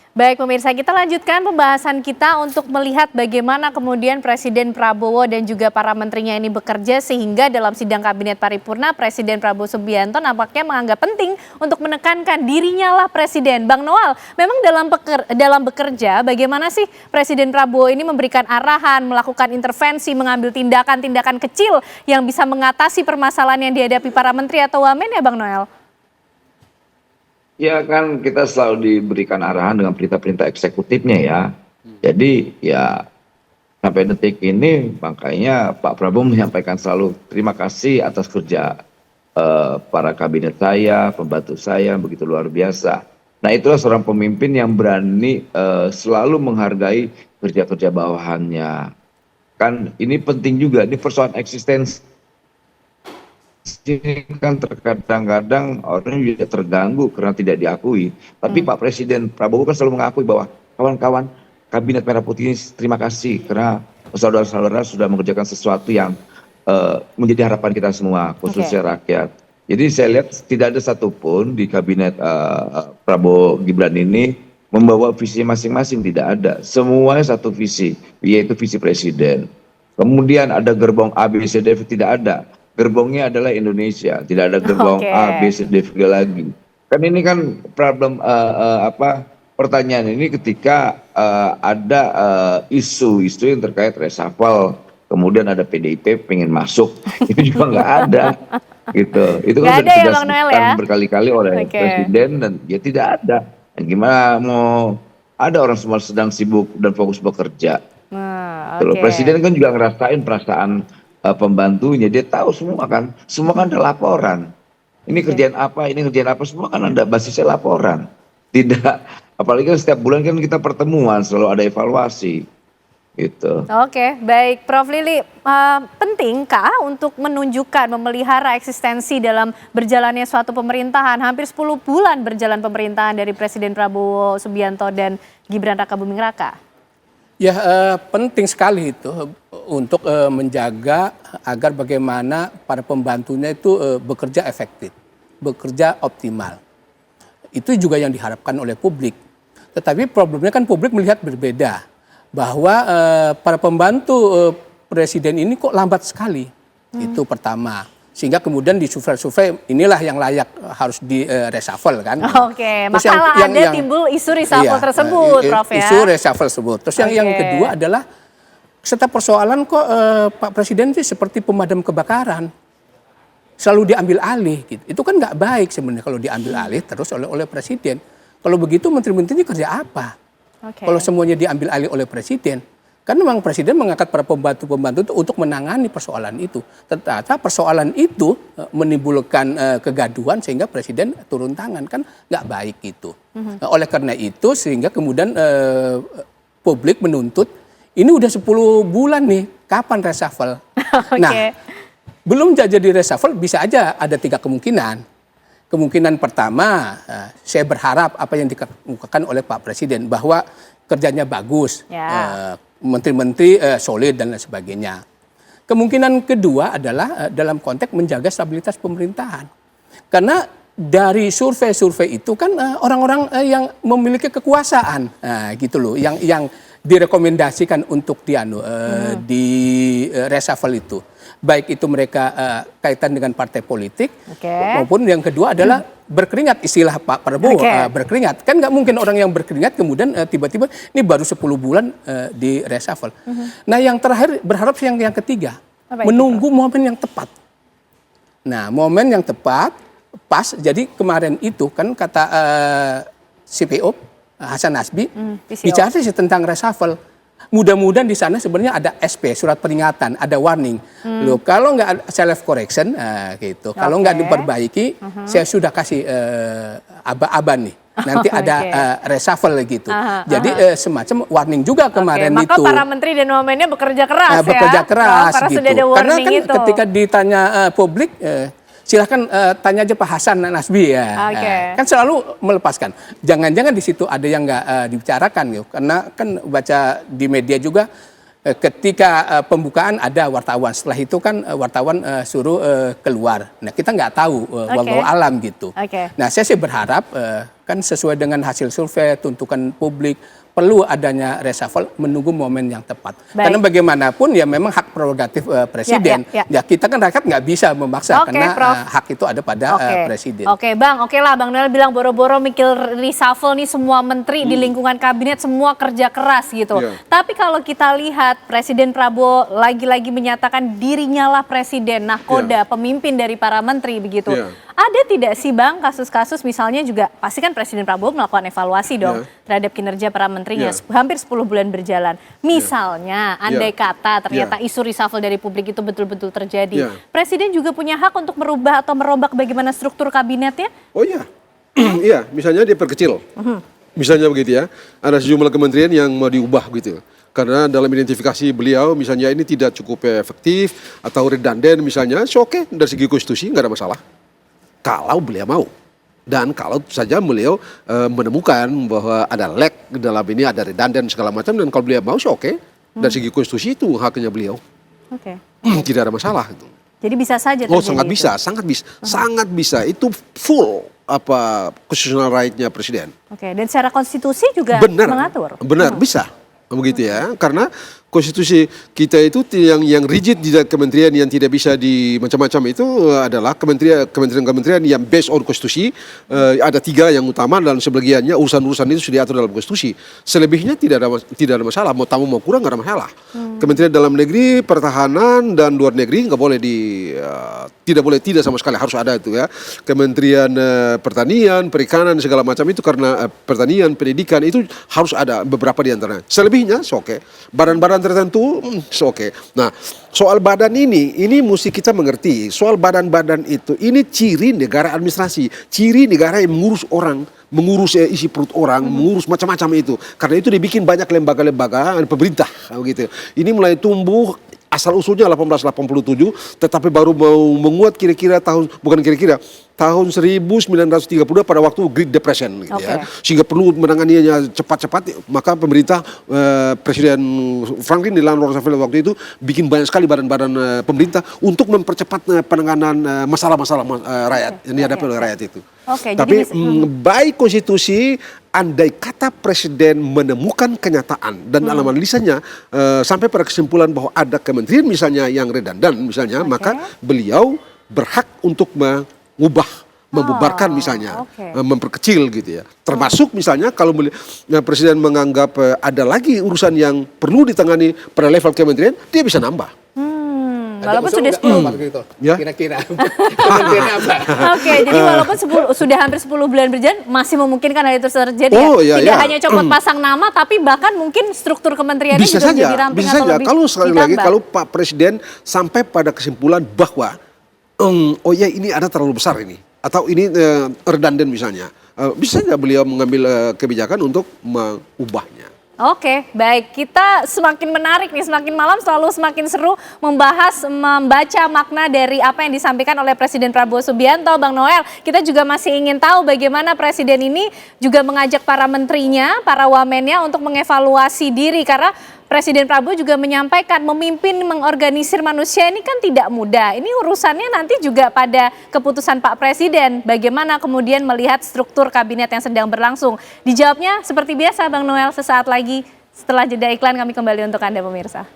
Baik pemirsa, kita lanjutkan pembahasan kita untuk melihat bagaimana kemudian Presiden Prabowo dan juga para menterinya ini bekerja sehingga dalam sidang kabinet paripurna Presiden Prabowo Subianto nampaknya menganggap penting untuk menekankan dirinya lah Presiden. Bang Noel, memang dalam bekerja bagaimana sih Presiden Prabowo ini memberikan arahan, melakukan intervensi, mengambil tindakan-tindakan kecil yang bisa mengatasi permasalahan yang dihadapi para menteri atau wamen ya Bang Noel? Ya kan kita selalu diberikan arahan dengan perintah-perintah eksekutifnya ya. Jadi ya sampai detik ini makanya Pak Prabowo menyampaikan selalu terima kasih atas kerja para kabinet saya, pembantu saya begitu luar biasa. Nah itulah seorang pemimpin yang berani selalu menghargai kerja-kerja bawahannya. Kan ini penting juga, ini persoalan eksistensi. Ini kan terkadang-kadang orang juga terganggu karena tidak diakui. Tapi Pak Presiden Prabowo kan selalu mengakui bahwa kawan-kawan Kabinet Merah Putih ini terima kasih karena saudara-saudara sudah mengerjakan sesuatu yang menjadi harapan kita semua, khususnya rakyat. Jadi saya lihat tidak ada satupun di Kabinet Prabowo Gibran ini membawa visi masing-masing, tidak ada. Semuanya satu visi, yaitu visi Presiden. Kemudian ada gerbong A, B, C, D, tidak ada. Gerbongnya adalah Indonesia, tidak ada gerbong A, B, C, D, lagi. Kan ini kan problem pertanyaan ini ketika ada isu-isu yang terkait reshuffle, kemudian ada PDIP pengen masuk, itu juga nggak ada, gitu. Itu kan sudah ditegaskan berkali-kali oleh Presiden dan ya tidak ada. Gimana mau ada orang semua sedang sibuk dan fokus bekerja. Presiden kan juga ngerasain perasaan pembantunya, dia tahu semua kan ada laporan. Ini kerjaan apa, semua kan ada basisnya laporan. Tidak, apalagi kan setiap bulan kan kita pertemuan, selalu ada evaluasi. Gitu. Oke, baik. Prof Lili, pentingkah untuk menunjukkan, memelihara eksistensi dalam berjalannya suatu pemerintahan? Hampir 10 bulan berjalan pemerintahan dari Presiden Prabowo Subianto dan Gibran Rakabuming Raka. Ya, penting sekali itu untuk menjaga agar bagaimana para pembantunya itu bekerja efektif, bekerja optimal. Itu juga yang diharapkan oleh publik. Tetapi problemnya kan publik melihat berbeda, bahwa para pembantu presiden ini kok lambat sekali. Itu pertama. Sehingga kemudian di survei inilah yang layak harus di reshuffle kan. Oke, maka timbul isu reshuffle tersebut, Prof ya. Isu reshuffle tersebut. Terus yang kedua adalah serta persoalan kok Pak Presiden itu seperti pemadam kebakaran. Selalu diambil alih gitu. Itu kan nggak baik sebenarnya kalau diambil alih terus oleh Presiden. Kalau begitu menteri-menterinya kerja apa? Kalau semuanya diambil alih oleh Presiden. Kan memang Presiden mengangkat para pembantu-pembantu itu untuk menangani persoalan itu. Ternyata persoalan itu menimbulkan kegaduhan sehingga Presiden turun tangan. Kan nggak baik itu. Nah, oleh karena itu sehingga kemudian publik menuntut, ini udah 10 bulan nih, kapan reshuffle? Nah, belum jadi reshuffle bisa aja ada 3 kemungkinan. Kemungkinan pertama, saya berharap apa yang dikemukakan oleh Pak Presiden bahwa kerjanya bagus, menteri-menteri solid dan lain sebagainya. Kemungkinan kedua adalah dalam konteks menjaga stabilitas pemerintahan. Karena dari survei-survei itu kan orang-orang yang memiliki kekuasaan, gitu loh, yang direkomendasikan untuk di reshuffle itu. Baik itu mereka kaitan dengan partai politik, maupun yang kedua adalah berkeringat, istilah Pak Prabowo, berkeringat. Kan nggak mungkin orang yang berkeringat kemudian tiba-tiba ini baru 10 bulan di reshuffle. Nah yang terakhir berharap yang ketiga, menunggu momen yang tepat. Nah momen yang tepat, pas, jadi kemarin itu kan kata CPO, Hasan Nasbi, bicara sih tentang reshuffle. Mudah-mudahan di sana sebenarnya ada SP, surat peringatan, ada warning. Loh, kalau nggak self correction, gitu. Kalau nggak diperbaiki, saya sudah kasih aba-aban nih. Nanti ada reshuffle gitu. Jadi semacam warning juga kemarin maka itu. Maka para menteri dan wamennya bekerja keras ya. Bekerja keras gitu. Sudah ada karena kan itu. ketika ditanya publik, silahkan tanya aja Pak Hasan Nasbi ya. Kan selalu melepaskan. Jangan-jangan di situ ada yang nggak dibicarakan gitu. Karena kan baca di media juga ketika pembukaan ada wartawan. Setelah itu kan wartawan suruh keluar. Nah kita nggak tahu wallahu alam gitu. Nah saya sih berharap kan sesuai dengan hasil survei, tuntutan publik, perlu adanya reshuffle menunggu momen yang tepat. Baik. Karena bagaimanapun ya memang hak prerogatif presiden. Ya kita kan rakyat nggak bisa memaksa karena hak itu ada pada presiden. Oke Bang, oke lah Bang Noel bilang boro-boro mikir reshuffle nih semua menteri di lingkungan kabinet semua kerja keras gitu. Tapi kalau kita lihat Presiden Prabowo lagi-lagi menyatakan dirinya lah presiden, nahkoda, pemimpin dari para menteri begitu. Ada tidak sih Bang kasus-kasus misalnya juga pasti kan Presiden Prabowo melakukan evaluasi dong terhadap kinerja para menterinya hampir 10 bulan berjalan. Misalnya andai kata ternyata isu reshuffle dari publik itu betul-betul terjadi. Presiden juga punya hak untuk merubah atau merombak bagaimana struktur kabinetnya? Oh iya, iya misalnya dia perkecil. Misalnya begitu ya, ada sejumlah kementerian yang mau diubah gitu. Karena dalam identifikasi beliau misalnya ini tidak cukup efektif atau redundant misalnya, oke dari segi konstitusi nggak ada masalah. Kalau beliau mau dan kalau saja beliau menemukan bahwa ada lag dalam ini, ada redundant segala macam, dan kalau beliau mau oke dari segi konstitusi itu haknya beliau. Tidak ada masalah itu. Jadi bisa saja terjadi. Oh sangat bisa, sangat bisa itu full constitutional right-nya presiden. Dan secara konstitusi juga mengatur. Benar bisa begitu ya, karena konstitusi kita itu yang rigid di kementerian yang tidak bisa di macam-macam itu adalah kementerian yang based on konstitusi. Ada 3 yang utama dan sebagiannya urusan-urusan itu sudah diatur dalam konstitusi. Selebihnya tidak ada masalah, mau tamu mau kurang nggak ada masalah. Kementerian Dalam Negeri, Pertahanan dan Luar Negeri nggak boleh tidak sama sekali, harus ada itu ya. Kementerian Pertanian, Perikanan segala macam itu karena pertanian, pendidikan itu harus ada beberapa di antaranya. Selebihnya oke. Badan-badan tertentu oke. Nah, soal badan ini mesti kita mengerti. Soal badan-badan itu ini ciri negara administrasi, ciri negara yang mengurus orang, mengurus isi perut orang, mengurus macam-macam itu. Karena itu dibikin banyak lembaga-lembaga pemerintah begitu. Ini mulai tumbuh asal usulnya 1887, tetapi baru mau menguat tahun 1932 pada waktu Great Depression gitu ya. Sehingga perlu menanganinya cepat-cepat, maka pemerintah Presiden Franklin Delano Roosevelt waktu itu bikin banyak sekali badan-badan pemerintah untuk mempercepat penanganan masalah-masalah rakyat yang dihadapi oleh rakyat itu. Tapi baik konstitusi, andai kata presiden menemukan kenyataan dan dalam analisanya sampai pada kesimpulan bahwa ada kementerian misalnya yang redundant misalnya, maka beliau berhak untuk membubarkan misalnya, memperkecil gitu ya. Termasuk misalnya kalau presiden menganggap ada lagi urusan yang perlu ditangani pada level kementerian, dia bisa nambah. Walaupun sudah 10 kira-kira. Jadi walaupun sudah hampir 10 bulan berjalan masih memungkinkan hal itu terjadi. Tidak hanya copot pasang nama, tapi bahkan mungkin struktur kementeriannya bisa juga saja, menjadi ramping bisa atau saja. lebih Kalau sekali lagi ditambah. kalau Pak Presiden sampai pada kesimpulan bahwa ini ada terlalu besar ini, atau ini redundant misalnya, bisa saja beliau mengambil kebijakan untuk mengubahnya. Baik, kita semakin menarik nih, semakin malam selalu semakin seru membaca makna dari apa yang disampaikan oleh Presiden Prabowo Subianto. Bang Noel, kita juga masih ingin tahu bagaimana Presiden ini juga mengajak para menterinya, para wamennya untuk mengevaluasi diri, karena Presiden Prabowo juga menyampaikan memimpin, mengorganisir manusia ini kan tidak mudah. Ini urusannya nanti juga pada keputusan Pak Presiden. Bagaimana kemudian melihat struktur kabinet yang sedang berlangsung. Dijawabnya seperti biasa Bang Noel sesaat lagi. Setelah jeda iklan kami kembali untuk Anda pemirsa.